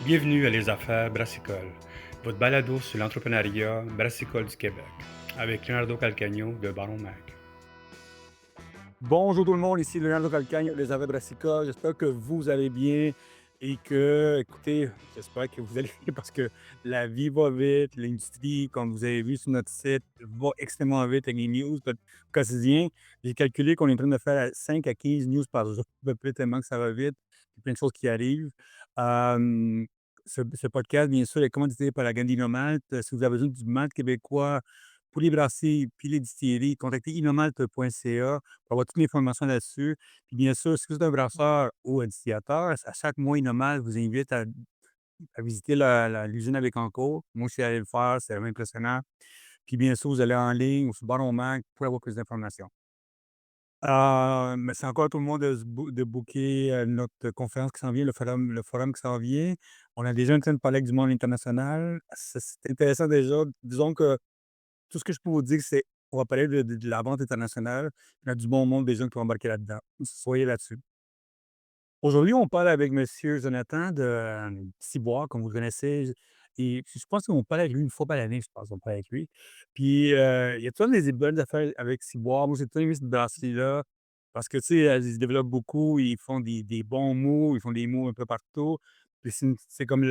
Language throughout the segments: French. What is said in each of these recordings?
Bienvenue à Les Affaires Brassicole, votre balado sur l'entrepreneuriat brassicole du Québec, avec Leonardo Calcagno de Baron Mac. Bonjour tout le monde, ici Leonardo Calcagne, les Aves Brassica. J'espère que vous allez bien et que, écoutez, j'espère que vous allez bien parce que la vie va vite, l'industrie, comme vous avez vu sur notre site, va extrêmement vite avec les news quotidiens. J'ai calculé qu'on est en train de faire 5 à 15 news par jour, à peu près tellement que ça va vite. Il y a plein de choses qui arrivent. Euh, ce podcast, bien sûr, est commandité par la Gandino Malt. Si vous avez besoin du malt québécois pour les brasseries puis les distilleries, contactez inomalt.ca pour avoir toutes les informations là-dessus. Puis bien sûr, si vous êtes un brasseur ou un distillateur, à chaque mois, Inomal vous invite à visiter l'usine à Bécancour. Moi, je suis allé le faire, c'est vraiment impressionnant. Puis bien sûr, vous allez en ligne ou sur Baron Mag pour avoir plus d'informations. Mais c'est encore tout le monde de booker notre conférence qui s'en vient, le forum qui s'en vient. On a déjà une train de parler avec du monde international. C'est intéressant déjà. Disons que tout ce que je peux vous dire, c'est on va parler de la vente internationale. Il y a du bon monde déjà qui vont embarquer là-dedans. Soyez là-dessus. Aujourd'hui, on parle avec monsieur Jonathan de, Ciboire, comme vous le connaissez. Et je pense qu'on parle avec lui une fois par l'année, je pense, on parle avec lui. Puis, il y a toujours des bonnes affaires avec Ciboire. Moi, j'ai toujours aimé cette brasserie-là parce que, tu sais, ils se développent beaucoup, ils font des bons mots, ils font des mots un peu partout. Puis c'est comme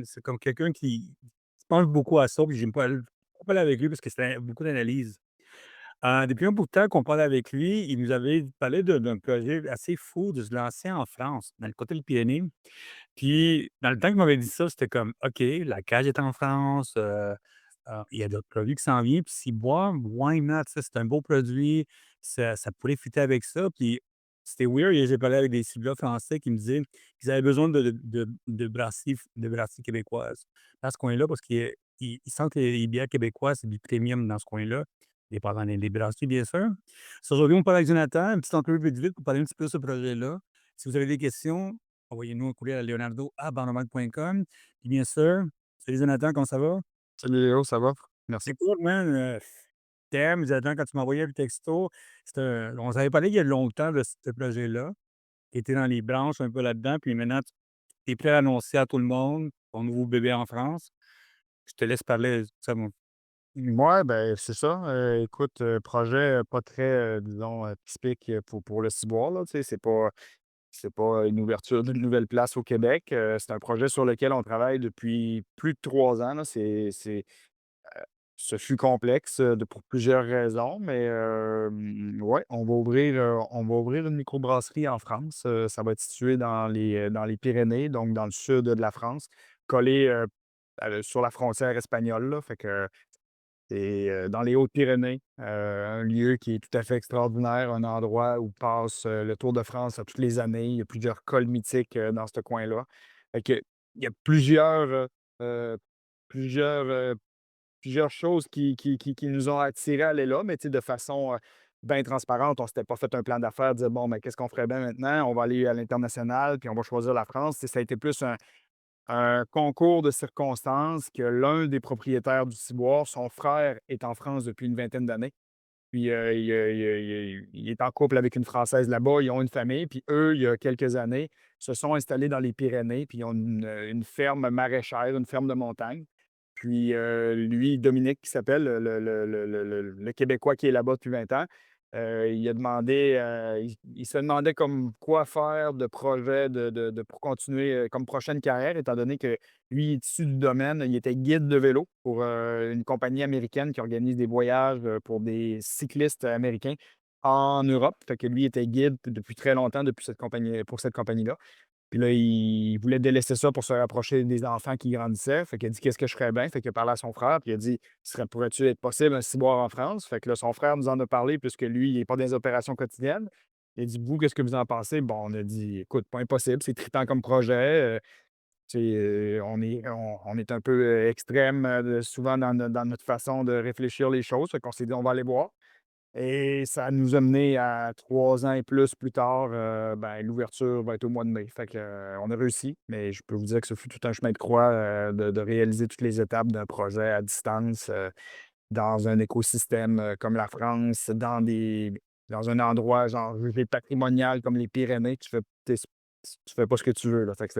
c'est comme quelqu'un qui pense beaucoup à ça, puis j'aime pas parler avec lui parce que c'est beaucoup d'analyse. Depuis un bout de temps qu'on parlait avec lui, il nous avait parlé d'un projet assez fou de se lancer en France, dans le côté des Pyrénées. Puis, dans le temps qu'il m'avait dit ça, c'était comme: «OK, la cage est en France, il y a d'autres produits qui s'en viennent, puis si boire, why not?» Ça, c'est un beau produit, ça pourrait fitter avec ça. Puis, c'était weird, et j'ai parlé avec des cibleurs français qui me disaient qu'ils avaient besoin de brasseries québécoises dans ce coin-là parce qu'ils sentent que les bières québécoises, c'est du premium dans ce coin-là, dépendant des brasseries, bien sûr. So, aujourd'hui, on parle avec Jonathan, une petite entrevue vite, vite pour parler un petit peu de ce projet-là. Si vous avez des questions, envoyez-nous un courriel à leonardo@barnumag.com. Puis bien sûr, salut Jonathan, comment ça va? Salut Léo, ça va? Merci. Écoute, man, Jonathan, quand tu m'as envoyé un texto, on s'avait parlé il y a longtemps de ce projet-là, qui était dans les branches un peu là-dedans, puis maintenant tu es prêt à annoncer à tout le monde ton nouveau bébé en France. Je te laisse parler, ça mon Ouais, ben, c'est ça. Écoute, projet pas très, disons, typique pour le ciboire, là. Tu sais, c'est pas une ouverture d'une nouvelle place au Québec. C'est un projet sur lequel on travaille depuis plus de 3 ans, là. Ce fut complexe pour plusieurs raisons, mais ouais, on va ouvrir une microbrasserie en France. Ça va être situé dans les Pyrénées, donc dans le sud de la France, collé sur la frontière espagnole, là. Fait que c'est dans les Hautes-Pyrénées, un lieu qui est tout à fait extraordinaire, un endroit où passe le Tour de France à toutes les années. Il y a plusieurs cols mythiques dans ce coin-là. Fait que, il y a euh, plusieurs, euh, plusieurs choses qui nous ont attirés à aller là, mais tu sais, de façon bien transparente. On ne s'était pas fait un plan d'affaires, dire bon, mais qu'est-ce qu'on ferait bien maintenant? On va aller à l'international, puis on va choisir la France. Tu sais, ça a été plus un concours de circonstances que l'un des propriétaires du ciboire, son frère est en France depuis une vingtaine d'années. Puis il est en couple avec une Française là-bas, ils ont une famille, puis eux, il y a quelques années, se sont installés dans les Pyrénées, puis ils ont une ferme maraîchère, une ferme de montagne. Puis lui, Dominique, qui s'appelle, le Québécois qui est là-bas depuis 20 ans, il a demandé, il se demandait comme quoi faire de projet pour continuer comme prochaine carrière, étant donné que lui, il est issu du domaine. Il était guide de vélo pour une compagnie américaine qui organise des voyages pour des cyclistes américains en Europe. Fait que lui était guide depuis très longtemps depuis cette compagnie, pour cette compagnie-là. Puis là, il voulait délaisser ça pour se rapprocher des enfants qui grandissaient. Fait qu'il a dit: «Qu'est-ce que je ferais bien?» Fait qu'il a parlé à son frère, puis il a dit: Pourrais-tu être possible un ciboire en France?» Fait que là, son frère nous en a parlé puisque lui, il est pas dans les opérations quotidiennes. Il a dit: «Vous, qu'est-ce que vous en pensez?» Bon, on a dit: «Écoute, pas impossible, c'est trippant comme projet, tu sais, on est un peu, extrême, souvent dans notre façon de réfléchir les choses». Fait qu'on s'est dit: «On va aller voir». Et ça nous a mené à 3 ans et plus tard, ben, l'ouverture va être au mois de mai. Fait que, on a réussi, mais je peux vous dire que ce fut tout un chemin de croix, de réaliser toutes les étapes d'un projet à distance, dans un écosystème, comme la France, dans un endroit genre jugé patrimonial comme les Pyrénées. Tu fais pas ce que tu veux, là. Fait que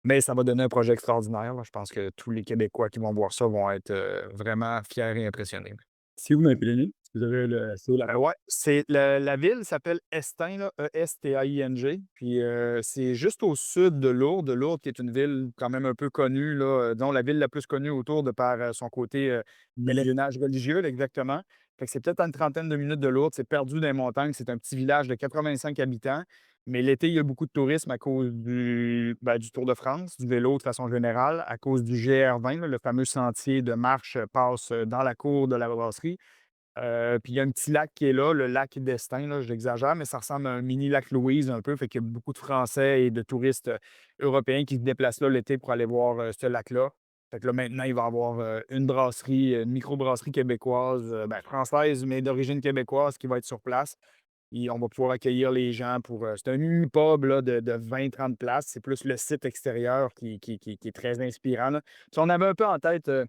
Mais ça va donner un projet extraordinaire, là. Je pense que tous les Québécois qui vont voir ça vont être, vraiment fiers et impressionnés. Si vous m'avez donné, est-ce que vous avez le c'est où la Ouais, c'est la ville s'appelle Estain, là, Estaing, puis, c'est juste au sud de Lourdes. Lourdes qui est une ville quand même un peu connue, là, disons la ville la plus connue autour de par, son côté, Melek? pèlerinage religieux, là, exactement. Fait que c'est peut-être à une trentaine de minutes de Lourdes, c'est perdu dans les montagnes, c'est un petit village de 85 habitants, mais l'été, il y a beaucoup de tourisme à cause du Tour de France, du vélo de façon générale, à cause du GR20, là, le fameux sentier de marche, passe, dans la cour de la brasserie. Puis il y a un petit lac qui est là, le lac d'Estaing, là, j'exagère, mais ça ressemble à un mini lac Louise un peu. Fait qu'il y a beaucoup de Français et de touristes, européens qui se déplacent là l'été pour aller voir, ce lac-là. Fait que là, maintenant, il va y avoir, une brasserie, une microbrasserie québécoise, française, mais d'origine québécoise qui va être sur place. Et on va pouvoir accueillir les gens pour, c'est un mini pub là, de 20-30 places. C'est plus le site extérieur qui est très inspirant, là. Si on avait un peu en tête, là,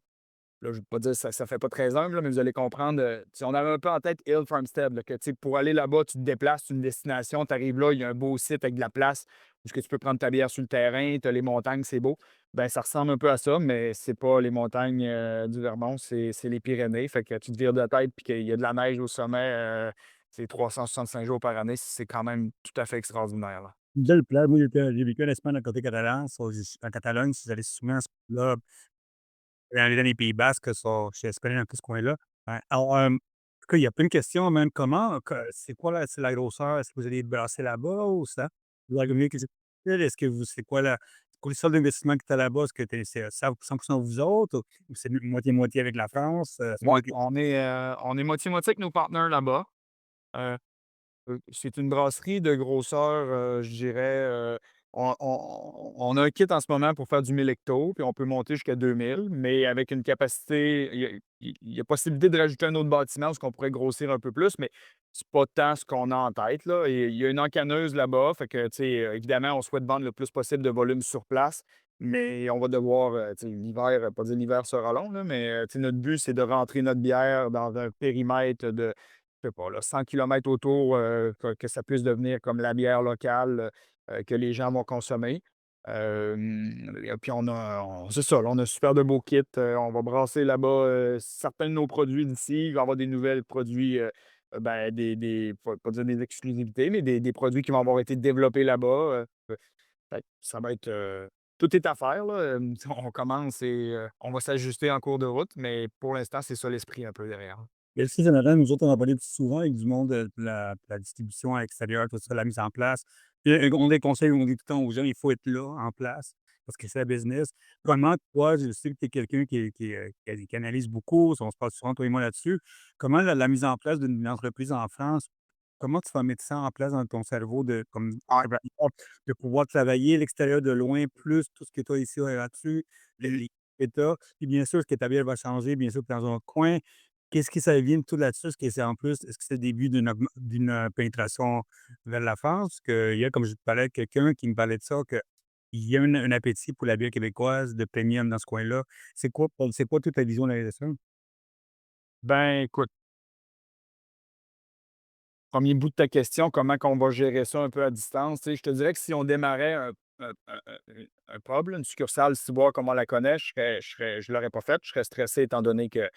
je ne veux pas dire ça fait pas très humble, là, mais vous allez comprendre, si on avait un peu en tête Hill Farmstead, là, que, tu sais, pour aller là-bas, tu te déplaces, c'est une destination, tu arrives là, il y a un beau site avec de la place où ce que tu peux prendre ta bière sur le terrain, tu as les montagnes, c'est beau. Ben ça ressemble un peu à ça, mais c'est pas les montagnes, du Vermont, c'est les Pyrénées. Fait que tu te vires de tête puis qu'il y a de la neige au sommet, c'est 365 jours par année, c'est quand même tout à fait extraordinaire, là. Belle plage. Moi, j'ai vécu en Espagne, à côté catalan, so en Catalogne, si vous allez souvent à ce là dans les Pays basques, ça je suis espagnol dans tout ce coin-là. Alors, en tout cas, il y a plein de questions, même comment que c'est quoi c'est la grosseur? Est-ce que vous allez brasser là-bas ou ça? Est-ce que vous c'est quoi le sol d'investissement que tu as là-bas? Est-ce que c'est 100 vous autres ou c'est moitié-moitié avec la France? C'est Ouais, quoi que on est moitié-moitié avec nos partenaires là-bas. C'est une brasserie de grosseur, je dirais, on a un kit en ce moment pour faire du 1000 hectos, puis on peut monter jusqu'à 2000, mais avec une capacité il y a possibilité de rajouter un autre bâtiment où ce qu'on pourrait grossir un peu plus, mais c'est pas tant ce qu'on a en tête, là. Et il y a une encanneuse là-bas, fait que, tu sais, évidemment, on souhaite vendre le plus possible de volume sur place, mais on va devoir, tu sais, l'hiver, pas dire l'hiver sera long, là, mais, tu sais, notre but, c'est de rentrer notre bière dans un périmètre de je sais pas là, 100 kilomètres autour, que ça puisse devenir comme la bière locale, que les gens vont consommer. Et puis c'est ça, là, on a super de beaux kits, on va brasser là-bas, certains de nos produits d'ici. Il va y avoir des nouvelles produits, ben, des pas dire des exclusivités, mais des produits qui vont avoir été développés là-bas, fait que ça va être, tout est à faire là, on commence et on va s'ajuster en cours de route, mais pour l'instant, c'est ça l'esprit un peu derrière. mais le site général, nous autres, on en parlait souvent avec du monde, de la distribution à l'extérieur, tout ça, la mise en place. Puis, on des conseils, on dit tout le temps aux gens, il faut être là, en place, parce que c'est la business. Comment toi, je sais que tu es quelqu'un qui analyse beaucoup, on se parle souvent, toi et moi, là-dessus. Comment la mise en place d'une entreprise en France, comment tu vas mettre ça en place dans ton cerveau de comme de pouvoir travailler à l'extérieur de loin, plus tout ce que tu as ici là-dessus, les que tu as. Puis bien sûr, ce que ta vie, elle va changer, bien sûr, dans un coin. Qu'est-ce qui ça vient tout là-dessus? Est-ce que c'est en plus est-ce que c'est le début d'une, pénétration vers la France? Qu'il y a, comme je te parlais, quelqu'un qui me parlait de ça, qu'il y a un appétit pour la bière québécoise de premium dans ce coin-là. C'est quoi toute ta vision derrière ça? Ben, écoute, premier bout de ta question, comment qu'on va gérer ça un peu à distance? Tu sais, je te dirais que si on démarrait un pub, là, une succursale Ciboire comme on la connaît, je l'aurais pas faite. Je serais stressé étant donné que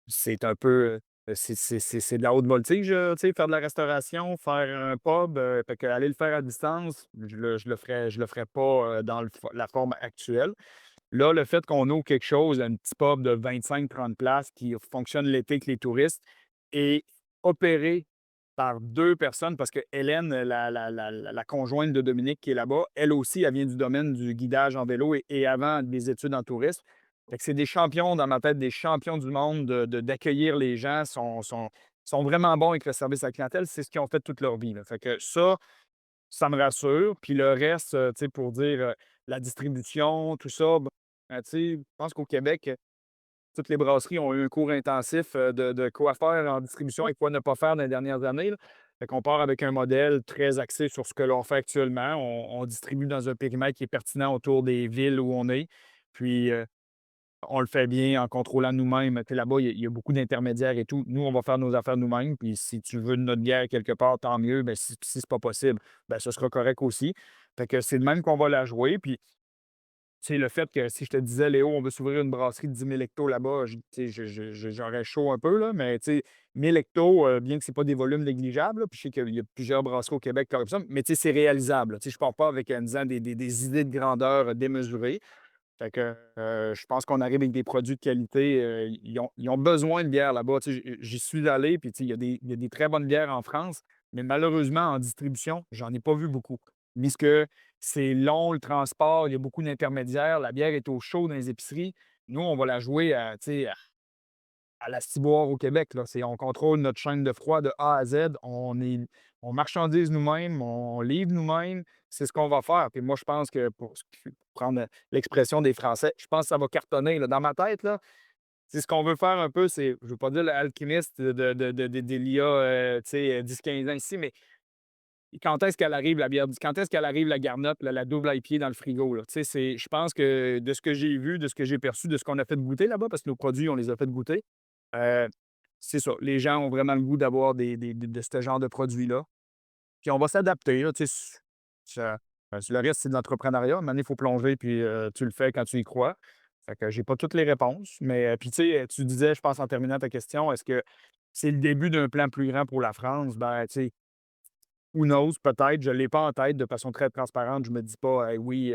c'est un peu, c'est de la haute voltige, tu sais, faire de la restauration, faire un pub, fait qu'aller le faire à distance, je le ferais pas, dans la forme actuelle. Là, le fait qu'on ouvre quelque chose, un petit pub de 25-30 places qui fonctionne l'été avec les touristes et opéré par 2 personnes parce que Hélène, la conjointe de Dominique qui est là-bas, elle aussi, elle vient du domaine du guidage en vélo et avant des études en tourisme. Fait que c'est des champions dans ma tête, des champions du monde d'accueillir les gens, sont vraiment bons avec le service à la clientèle. C'est ce qu'ils ont fait toute leur vie, là. Fait que ça me rassure. Puis le reste, tu sais, pour dire, la distribution, tout ça, tu sais, je pense qu'au Québec, toutes les brasseries ont eu un cours intensif, de quoi faire en distribution et quoi ne pas faire dans les dernières années, là. Fait qu'on part avec un modèle très axé sur ce que l'on fait actuellement. On distribue dans un périmètre qui est pertinent autour des villes où on est. Puis, On le fait bien en contrôlant nous-mêmes. Tu sais, là-bas, il y a beaucoup d'intermédiaires et tout. Nous, on va faire nos affaires nous-mêmes. Puis si tu veux notre bière quelque part, tant mieux. Ben, si c'est pas possible, ben, ce sera correct aussi. Fait que c'est de même qu'on va la jouer. Puis, tu sais, le fait que si je te disais, Léo, on veut s'ouvrir une brasserie de 10 000 hectos là-bas, tu sais, j'aurais chaud un peu, là. Mais, tu sais, 1 000 hectos, bien que c'est pas des volumes négligeables, là, puis je sais qu'il y a plusieurs brasseries au Québec comme ça, mais, tu sais, c'est réalisable, là. Tu sais, je pars pas avec en disant des idées de grandeur démesurées. Fait que, je pense qu'on arrive avec des produits de qualité, ils ont besoin de bière là-bas. Tu sais, j'y suis allé, puis tu sais, il y a des très bonnes bières en France, mais malheureusement, en distribution, j'en ai pas vu beaucoup. Puisque c'est long, le transport, il y a beaucoup d'intermédiaires, la bière est au chaud dans les épiceries. Nous, on va la jouer tu sais, à la ciboire au Québec, là. On contrôle notre chaîne de froid de A à Z. On marchandise nous-mêmes, on livre nous-mêmes. C'est ce qu'on va faire. Puis moi, je pense que pour prendre l'expression des Français, je pense que ça va cartonner, là. Dans ma tête, là, c'est ce qu'on veut faire un peu, c'est, je veux pas dire l'alchimiste d'il y a, tu sais, 10-15 ans ici, mais quand est-ce qu'elle arrive, la bière? Quand est-ce qu'elle arrive, la garnotte, la double IPA dans le frigo, là? Tu sais, je pense que de ce que j'ai vu, de ce que j'ai perçu, de ce qu'on a fait goûter là-bas, parce que nos produits, on les a fait goûter, Heu, c'est ça, les gens ont vraiment le goût d'avoir de ce genre de produits-là. Puis on va s'adapter, là, tu sais, le reste, c'est de l'entrepreneuriat. À un moment donné, il faut plonger, puis tu le fais quand tu y crois. Fait que j'ai pas toutes les réponses, mais puis tu sais, tu disais, je pense en terminant ta question, est-ce que c'est le début d'un plan plus grand pour la France? Ben, tu sais, who knows, peut-être, je l'ai pas en tête de façon très transparente. Je me dis pas: «Hey, oui,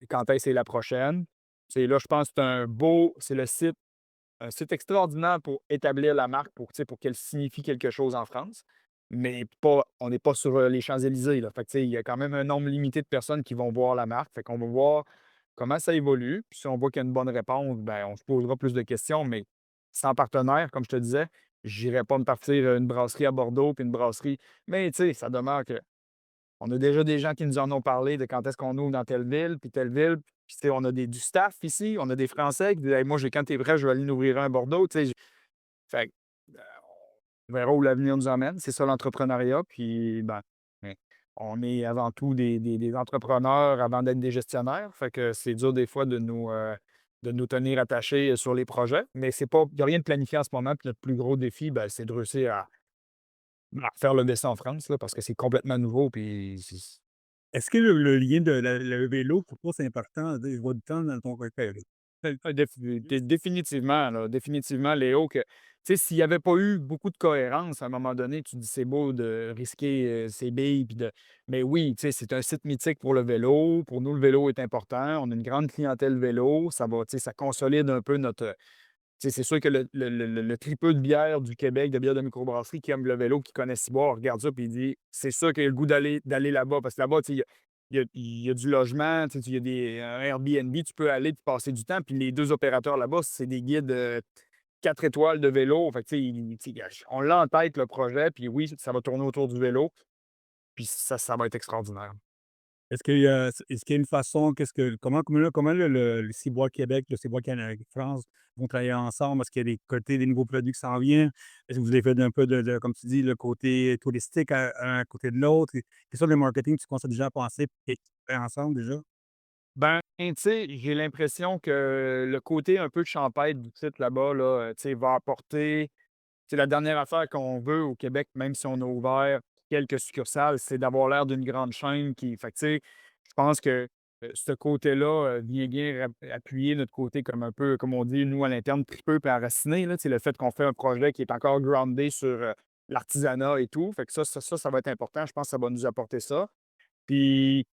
quand est-ce c'est la prochaine?» C'est là, je pense que c'est le site un site extraordinaire pour établir la marque, pour, tu sais, pour qu'elle signifie quelque chose en France, mais pas on n'est pas sur, les Champs-Élysées, là. Fait que, tu sais, il y a quand même un nombre limité de personnes qui vont voir la marque. Fait qu'on va voir comment ça évolue, puis si on voit qu'il y a une bonne réponse, ben, on se posera plus de questions, mais sans partenaire, comme je te disais, j'irai pas me partir, une brasserie à Bordeaux puis une brasserie mais tu sais, ça demeure que on a déjà des gens qui nous en ont parlé de quand est-ce qu'on ouvre dans telle ville, puis telle ville. Puis, tu sais, on a du staff ici, on a des Français qui disent: «Hey, moi, quand tu es prêt, je vais aller en ouvrir un à Bordeaux», tu sais? Fait que, on verra où l'avenir nous emmène. C'est ça l'entrepreneuriat. Puis, ben, ouais, on est avant tout des entrepreneurs avant d'être des gestionnaires. Fait que c'est dur des fois de nous tenir attachés sur les projets. Mais il n'y a rien de planifié en ce moment. Puis notre plus gros défi, ben, c'est de réussir à faire le dessin en France, là, parce que c'est complètement nouveau. Puis Est-ce que le lien de le vélo, pour toi, c'est important? Je vois du temps dans ton préféré. Définitivement, là, définitivement, Léo, que, tu sais, s'il n'y avait pas eu beaucoup de cohérence, à un moment donné, tu te dis: «C'est beau de risquer, ses billes puis de» mais oui, tu sais, c'est un site mythique pour le vélo. Pour nous, le vélo est important. On a une grande clientèle vélo. Ça va, tu sais, ça consolide un peu notre, tu sais, c'est sûr que le tripeux de bière du Québec, de bière de microbrasserie qui aime le vélo, qui connaît Ciboire, regarde ça puis il dit: «C'est sûr qu'il a le goût d'aller là-bas». Parce que là-bas, tu sais, il y a du logement, tu sais, il y a un Airbnb, tu peux aller puis passer du temps. Puis les 2 opérateurs là-bas, c'est des guides, 4 étoiles de vélo. Fait que, tu sais, on l'a en tête le projet, puis oui, ça va tourner autour du vélo, puis ça va être extraordinaire. Est-ce qu'il y a une façon, comment le Ciboire Québec, le Ciboire France vont travailler ensemble? Est-ce qu'il y a des nouveaux produits qui s'en viennent? Est-ce que vous avez fait un peu comme tu dis, le côté touristique à un côté de l'autre? Quelles sortes de marketing tu conseilles déjà à penser et faire ensemble déjà? Ben, tu sais, j'ai l'impression que le côté un peu champêtre du site là-bas, là, tu sais, va apporter. C'est la dernière affaire qu'on veut au Québec, même si on a ouvert quelques succursales, c'est d'avoir l'air d'une grande chaîne qui fait que, tu sais, je pense que, ce côté-là, vient bien appuyer notre côté comme un peu, comme on dit, nous, à l'interne, tripeux puis enraciné, là. Tu le fait qu'on fait un projet qui est encore groundé sur, l'artisanat et tout. Fait que ça va être important. Je pense que ça va nous apporter ça. Puis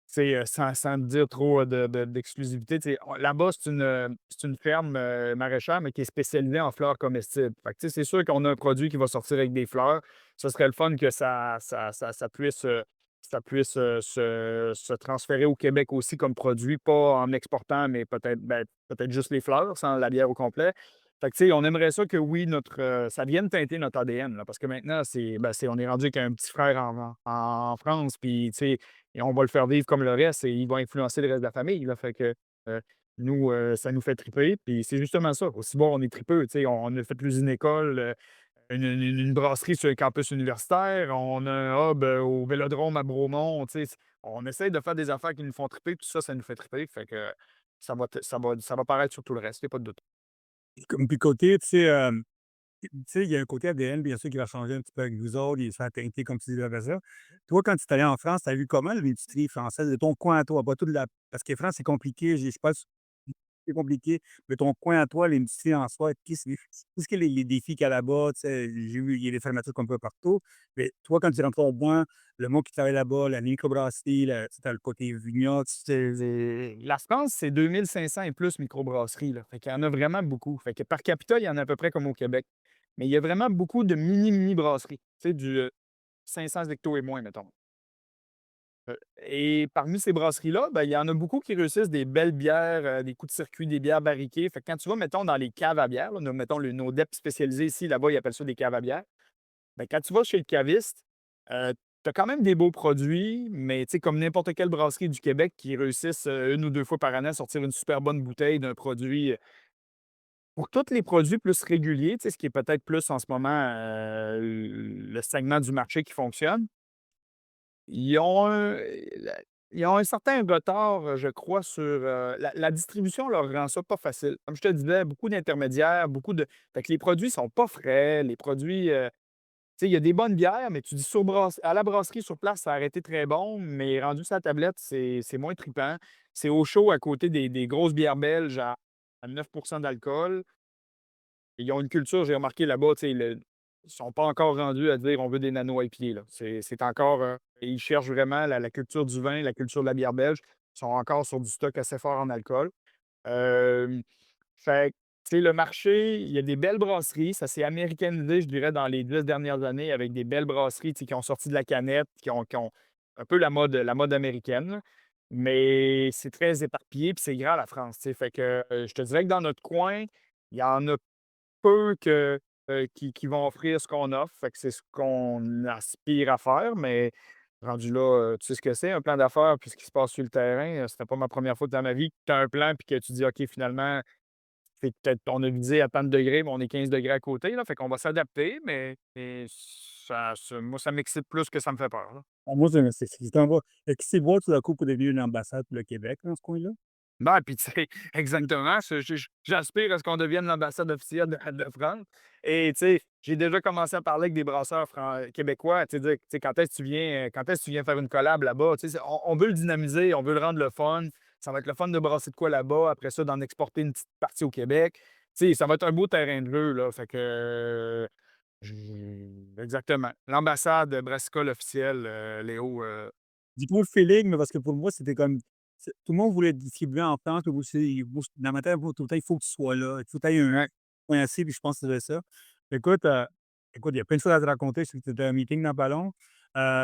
c'est, sans dire trop, d'exclusivité, tu sais, on là-bas, c'est une ferme, maraîchère, mais qui est spécialisée en fleurs comestibles. Fait que, tu sais, c'est sûr qu'on a un produit qui va sortir avec des fleurs. Ce serait le fun que ça puisse, se transférer au Québec aussi comme produit, pas en exportant, mais peut-être juste les fleurs, sans la bière au complet. Fait que, tu sais, on aimerait ça que oui, ça vienne teinter notre ADN, là, parce que maintenant, on est rendu avec un petit frère en France, puis, tu sais, et on va le faire vivre comme le reste et il va influencer le reste de la famille, là. Fait que, nous, ça nous fait triper, puis c'est justement ça. Aussi bon, on est tripeux, tu sais, on a fait l'usine école, une brasserie sur le campus universitaire, on a un hub, au Vélodrome à Bromont, tu sais, on essaye de faire des affaires qui nous font triper, tout ça, ça nous fait triper. Fait que ça va paraître sur tout le reste, il y a pas de doute. Comme puis côté, tu sais, il y a un côté ADN, bien sûr, qui va changer un petit peu avec vous autres, il sera teinté, comme tu dis, de ça. Toi, quand tu es allé en France, tu as vu comment l'industrie française de ton coin à toi? Pas toute la parce que France, c'est compliqué, je sais pas si c'est compliqué, mais ton coin à toi, l'industrie en soi, qu'est-ce que les défis qu'il y a là-bas? Tu sais, j'ai vu, il y a des fermetures un peu partout. Mais toi, quand tu rentres au moins, le monde qui travaille là-bas, la microbrasserie, tu as le côté vignoble. La France, c'est 2 500 et plus microbrasseries, là. Fait qu'il y en a vraiment beaucoup. Fait que par capita, il y en a à peu près comme au Québec. Mais il y a vraiment beaucoup de mini brasseries. Tu sais, du 500 hectos et moins, mettons. Et parmi ces brasseries-là, ben, il y en a beaucoup qui réussissent des belles bières, des coups de circuit, des bières barriquées. Fait que quand tu vas, mettons, dans les caves à bière, là, mettons, nos DEP spécialisés ici, là-bas, ils appellent ça des caves à bière. Ben, quand tu vas chez le caviste, tu as quand même des beaux produits, mais tu sais, comme n'importe quelle brasserie du Québec qui réussissent 1 ou 2 fois par année à sortir une super bonne bouteille d'un produit. Pour tous les produits plus réguliers, tu sais, ce qui est peut-être plus en ce moment le segment du marché qui fonctionne, ils ont ils ont un certain retard, je crois, sur la distribution leur rend ça pas facile. Comme je te disais, beaucoup d'intermédiaires, beaucoup de. Fait que les produits sont pas frais, les produits. Tu sais, il y a des bonnes bières, mais tu dis à la brasserie sur place, ça aurait été très bon, mais rendu sur la tablette, c'est moins trippant. C'est au chaud à côté des grosses bières belges à 9 d'alcool. Ils ont une culture, j'ai remarqué là-bas, tu sais, ils sont pas encore rendus à dire on veut des nano IPA, là. C'est encore. Ils cherchent vraiment la culture du vin, la culture de la bière belge. Ils sont encore sur du stock assez fort en alcool. Euh, Fait que, tu sais, le marché, il y a des belles brasseries. Ça s'est américanisé, je dirais, dans les 10 dernières années avec des belles brasseries, tu sais, qui ont sorti de la canette, qui ont un peu la mode américaine, là. Mais c'est très éparpillé, puis c'est grand, la France, tu sais. Fait que je te dirais que dans notre coin, il y en a peu qui vont offrir ce qu'on offre. Fait que c'est ce qu'on aspire à faire, mais rendu là, tu sais ce que c'est, un plan d'affaires, puis ce qui se passe sur le terrain. C'était pas ma première fois dans ma vie que tu as un plan, puis que tu dis: «OK, finalement, c'est peut-être on a visé à tant de degrés, mais on est 15 degrés à côté, là, fait qu'on va s'adapter, mais moi, ça m'excite plus que ça me fait peur, là. Ah, moi, c'est un va qui sait boire tout à coup pour devenir une ambassade pour le Québec, dans ce coin-là? Ben, puis tu sais, exactement, j'aspire à ce qu'on devienne l'ambassade officielle de France et tu sais, j'ai déjà commencé à parler avec des brasseurs québécois, tu sais, dire, tu sais: «Quand est-ce que tu viens faire une collab là-bas?» Tu sais, on veut le dynamiser, on veut le rendre le fun. Ça va être le fun de brasser de quoi là-bas, après ça, d'en exporter une petite partie au Québec. Tu sais, ça va être un beau terrain de jeu, là, fait que, exactement. L'ambassade brassicole officielle, Léo, Dis-moi le feeling, mais parce que pour moi, c'était comme tout le monde voulait distribuer en France, mais moi, dans ma tête, moi, tout le temps, il faut que tu sois là. Il faut que tu aies un point assez, puis je pense que c'était ça. Écoute, il y a plein de choses à te raconter. Je sais que tu as un meeting dans pas long.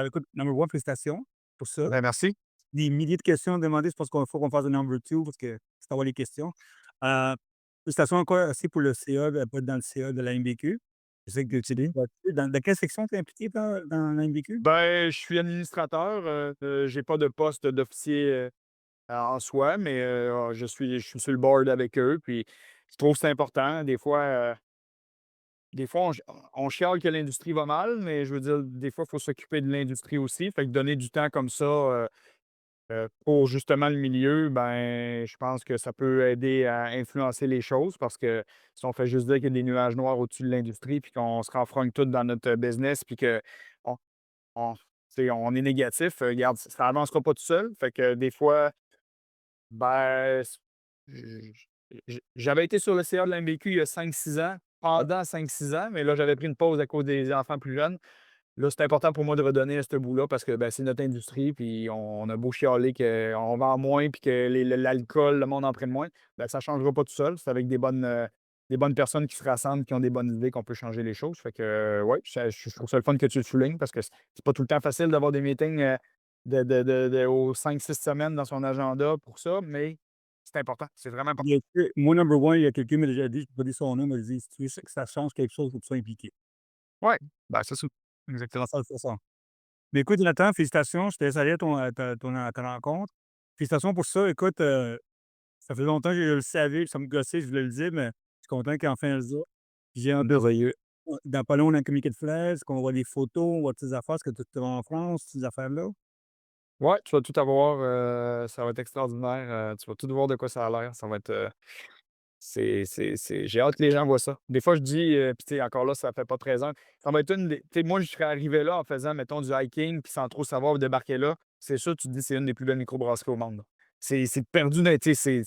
Écoute, number one, félicitations pour ça. ben, merci. Des milliers de questions demandées. Je pense qu'il faut qu'on fasse un number two parce que c'est avoir les questions. Euh, Félicitations encore aussi pour le CA, pas dans le CA de la MBQ. Je sais que tu es dans quelle section tu es impliqué dans la MBQ? Ben, je suis administrateur, j'ai pas de poste d'officier, en soi, mais je suis sur le board avec eux, puis je trouve que c'est important. Des fois, on chiale que l'industrie va mal, mais je veux dire, des fois, il faut s'occuper de l'industrie aussi. Fait que donner du temps comme ça, pour justement le milieu, ben, je pense que ça peut aider à influencer les choses parce que si on fait juste dire qu'il y a des nuages noirs au-dessus de l'industrie, puis qu'on se renfrogne tout dans notre business, puis qu'on on, tu sais, on est négatif, regarde, ça avancera pas tout seul. Fait que des fois, ben, j'avais été sur le CA de l'MBQ il y a 5 6 ans, pendant 5 6 ans, mais là, j'avais pris une pause à cause des enfants plus jeunes. Là, c'est important pour moi de redonner à ce bout-là parce que, ben, c'est notre industrie, puis on a beau chialer qu'on vend moins puis que l'alcool, le monde en prenne moins, ben, ça ne changera pas tout seul. C'est avec des bonnes personnes qui se rassemblent, qui ont des bonnes idées qu'on peut changer les choses. Fait que, ouais, je trouve ça le fun que tu le soulignes parce que c'est pas tout le temps facile d'avoir des meetings aux 5 6 semaines dans son agenda pour ça, mais c'est important. C'est vraiment important. Bien sûr, moi, number one, il y a quelqu'un qui m'a déjà dit, je peux pas dire son nom, il m'a dit: «Si tu veux que ça change quelque chose, il faut que tu sois impliqué». Ouais, ben, c'est ça. Exactement. Ça, c'est ça. Mais écoute, Nathan, félicitations. Je te laisse aller à ta rencontre. Félicitations pour ça. Écoute, ça fait longtemps que je le savais, ça me gossait, je voulais le dire, mais je suis content qu'enfin elle le dise. J'ai hâte Merveilleux. dans pas long, on a un communiqué de presse, qu'on voit des photos, on voit tes affaires, ce que tu te vas en France, ces affaires-là. Ouais, tu vas tout avoir, ça va être extraordinaire, tu vas tout voir de quoi ça a l'air. Ça va être, j'ai hâte que les gens voient ça. Des fois, je dis, puis tu sais, encore là, ça fait pas 13 ans. Ça va être une des tu sais, moi, je serais arrivé là en faisant, mettons, du hiking, puis sans trop savoir débarquer là. C'est sûr, tu te dis: «C'est une des plus belles microbrasseries au monde», là. C'est perdu dans tu sais,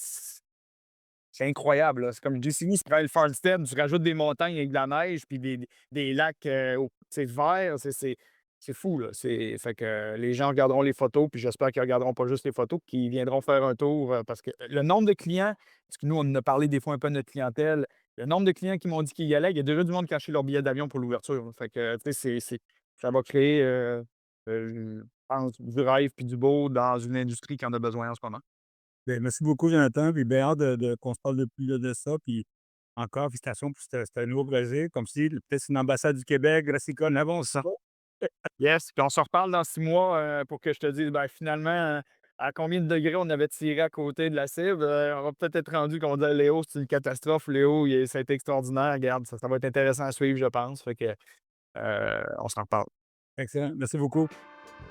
c'est incroyable, là. C'est comme je dis: «Si tu prends le Farnstead, tu rajoutes des montagnes avec de la neige, puis des lacs, au tu sais, verts, c'est fou, là. Fait que les gens regarderont les photos, puis j'espère qu'ils regarderont pas juste les photos, qu'ils viendront faire un tour, parce que le nombre de clients, parce que nous, on en a parlé des fois un peu de notre clientèle, le nombre de clients qui m'ont dit qu'ils y allaient, il y a déjà du monde qui a acheté leur billet d'avion pour l'ouverture, là. Fait que, tu sais, ça va créer, je pense, du rêve puis du beau dans une industrie qui en a besoin en ce moment. Ben, merci beaucoup, Jonathan, puis bien hâte qu'on se parle de plus de ça, puis encore félicitations pour ce nouveau projet. Comme si peut-être c'est une ambassade du Québec, Brassicole, n'avance ça. Yes, puis on se reparle dans 6 mois, pour que je te dise, ben, finalement, à combien de degrés on avait tiré à côté de la cible. On va peut-être être rendu qu'on dit: «Léo, c'est une catastrophe. Léo, ça a été extraordinaire. Regarde, ça va être intéressant à suivre, je pense». Fait que, on s'en reparle. Excellent, merci beaucoup.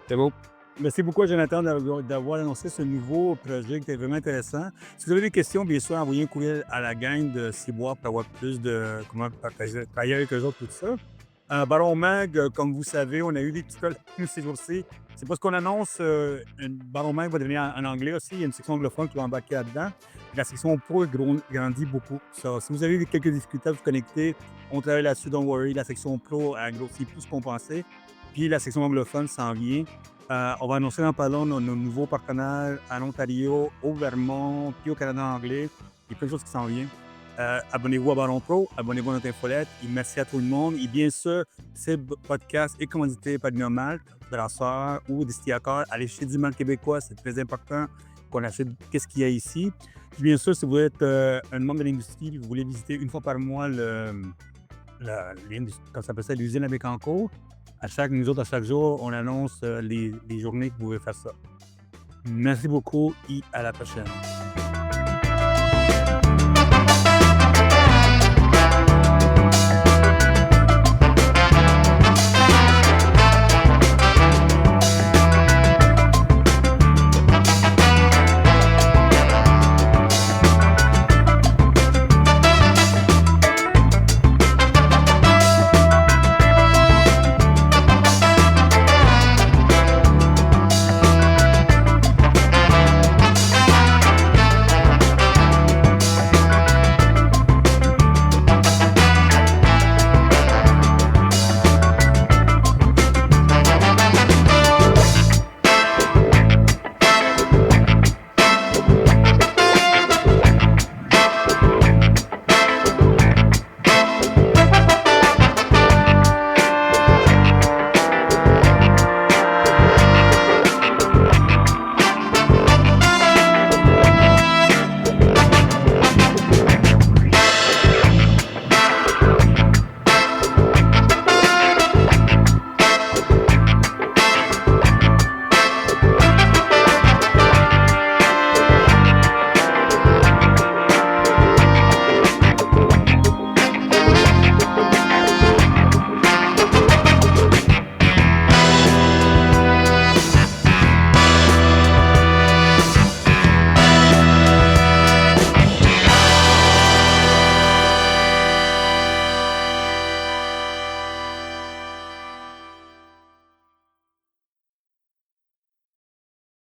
C'est beau? Merci beaucoup à Jonathan d'avoir annoncé ce nouveau projet qui était vraiment intéressant. Si vous avez des questions, bien sûr, envoyez un courriel à la gang de Ciboire pour avoir plus de comment partager, travailler avec eux autres, tout ça. Baron Mag, comme vous savez, on a eu des petits cols ces jours-ci. C'est pas ce qu'on annonce. Baron Mag va devenir en anglais aussi. Il y a une section anglophone qui va embarquer là-dedans. La section pro grandit beaucoup. So, si vous avez quelques difficultés à vous connecter, on travaille là-dessus, don't worry. La section pro a grossi plus qu'on pensait. Puis la section anglophone s'en vient. On va annoncer dans pas long nos nouveaux partenaires en Ontario, au Vermont, puis au Canada anglais. Il y a plein de choses qui s'en viennent. Abonnez-vous à Baron Pro, abonnez-vous à notre infolette. Et merci à tout le monde. Et bien sûr, ce podcast est commandité par Dynamalt, Brasseur ou Distillacor. Allez chez Dynamalt québécois, c'est très important qu'on achète qu'est-ce qu'il y a ici. Puis bien sûr, si vous êtes un membre de l'industrie, vous voulez visiter une fois par mois comment ça s'appelle ça, l'usine à Bécancour. Nous autres, à chaque jour, on annonce les journées que vous pouvez faire ça. Merci beaucoup et à la prochaine.